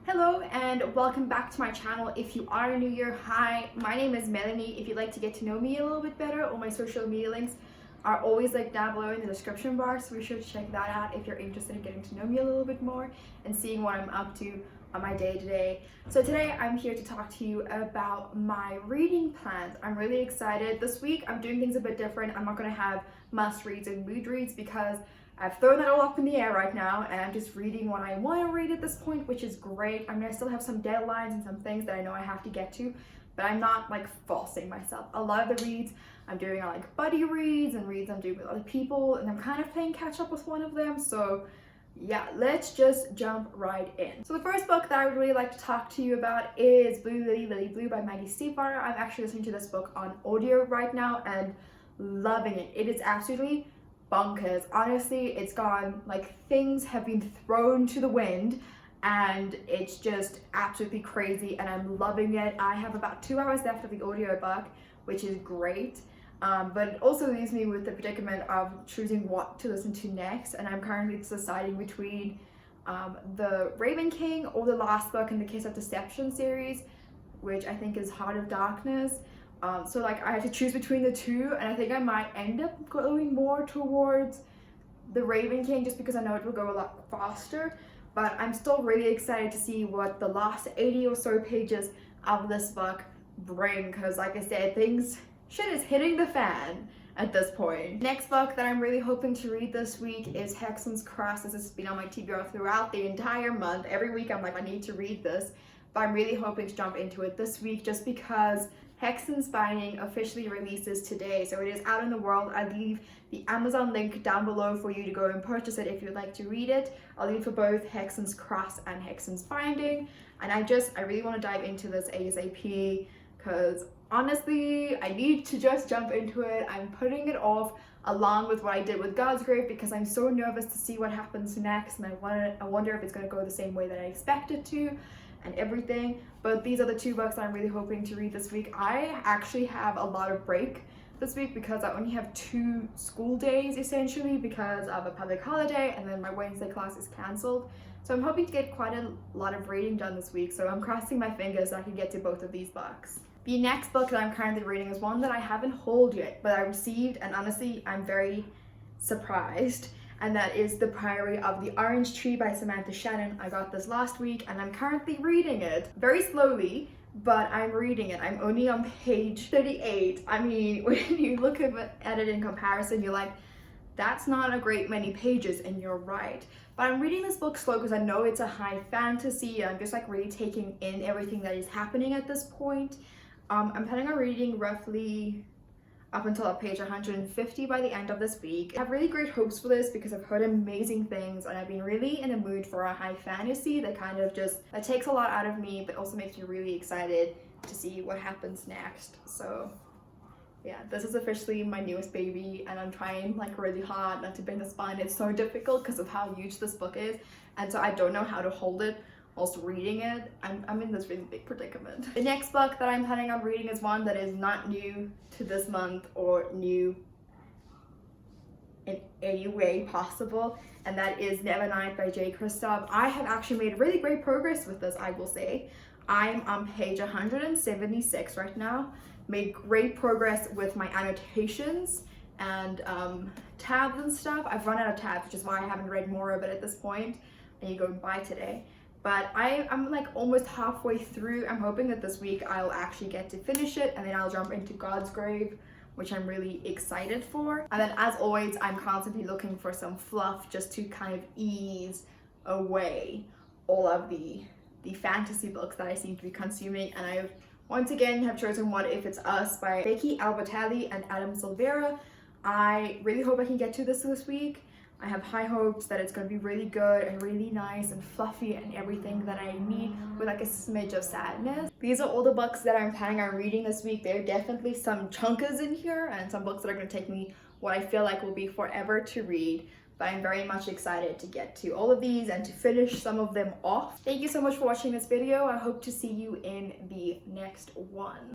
Hello and welcome back to my channel. If you are new here, hi, my name is Melanie. If you'd like to get to know me a little bit better, all my social media links are always down below in the description bar, so be sure to check that out if you're interested in getting to know me a little bit more and seeing what I'm up to on my day-to-day. So today I'm here to talk to you about my reading plans. I'm really excited. This week I'm doing things a bit different. I'm not going to have must-reads and mood reads because I've thrown that all up in the air right now and I'm just reading what I want to read at this point, which is great. I mean, I still have some deadlines and some things that I know I have to get to, but I'm not forcing myself. A lot of the reads I'm doing are buddy reads and reads I'm doing with other people, and I'm kind of playing catch up with one of them. So yeah, let's just jump right in. So the first book that I would really like to talk to you about is Blue Lily, Lily Blue by Maggie Stiefvater. I'm actually listening to this book on audio right now and loving it. It is absolutely bonkers. Honestly, it's gone things have been thrown to the wind and it's just absolutely crazy and I'm loving it. I have about 2 hours left of the audiobook, which is great, but it also leaves me with the predicament of choosing what to listen to next, and I'm currently deciding between the Raven King or the last book in the Kiss of Deception series, which I think is Heart of Darkness. So I had to choose between the two, and I think I might end up going more towards the Raven King just because I know it will go a lot faster, but I'm still really excited to see what the last 80 or so pages of this book bring, because like I said, shit is hitting the fan at this point. Next book that I'm really hoping to read this week is HEXEN'S. This has been on my TBR throughout the entire month. Every week I'm I need to read this, but I'm really hoping to jump into it this week just because HEXEN'S binding officially releases today, so it is out in the world. I'll leave the Amazon link down below for you to go and purchase it if you'd like to read it. I'll leave for both HEXEN'S and HEXEN'S binding, and I really want to dive into this ASAP because honestly I need to just jump into it. I'm putting it off along with what I did with God's Grave because I'm so nervous to see what happens next, and I wonder if it's going to go the same way that I expect it to and everything. But these are the two books that I'm really hoping to read this week. I actually have a lot of break this week because I only have 2 school days essentially because of a public holiday, and then my Wednesday class is cancelled. So I'm hoping to get quite a lot of reading done this week, so I'm crossing my fingers that I can get to both of these books. The next book that I'm currently reading is one that I haven't hauled yet, but I received, and honestly I'm very surprised, and that is The Priory of the Orange Tree by Samantha Shannon. I got this last week and I'm currently reading it very slowly, but I'm reading it. I'm only on page 38. I mean, when you look at it in comparison, you're like, that's not a great many pages, and you're right. But I'm reading this book slow because I know it's a high fantasy. I'm just really taking in everything that is happening at this point. I'm planning on reading roughly up until page 150 by the end of this week. I have really great hopes for this because I've heard amazing things, and I've been really in a mood for a high fantasy that that takes a lot out of me but also makes me really excited to see what happens next. So yeah, this is officially my newest baby and I'm trying really hard not to bend the spine. It's so difficult because of how huge this book is, and so I don't know how to hold it whilst reading it. I'm in this really big predicament. The next book that I'm planning on reading is one that is not new to this month or new in any way possible, and that is Nevernight by J. Kristoff. I have actually made really great progress with this, I will say. I'm on page 176 right now. Made great progress with my annotations and tabs and stuff. I've run out of tabs, which is why I haven't read more of it at this point. I need to go and buy today. But I'm almost halfway through. I'm hoping that this week I'll actually get to finish it, and then I'll jump into God's Grave, which I'm really excited for. And then as always, I'm constantly looking for some fluff just to kind of ease away all of the fantasy books that I seem to be consuming. And I once again have chosen What If It's Us by Becky Albertalli and Adam Silvera. I really hope I can get to this week. I have high hopes that it's going to be really good and really nice and fluffy and everything that I need with a smidge of sadness. These are all the books that I'm planning on reading this week. There are definitely some chunkers in here and some books that are going to take me what I feel like will be forever to read, but I'm very much excited to get to all of these and to finish some of them off. Thank you so much for watching this video. I hope to see you in the next one.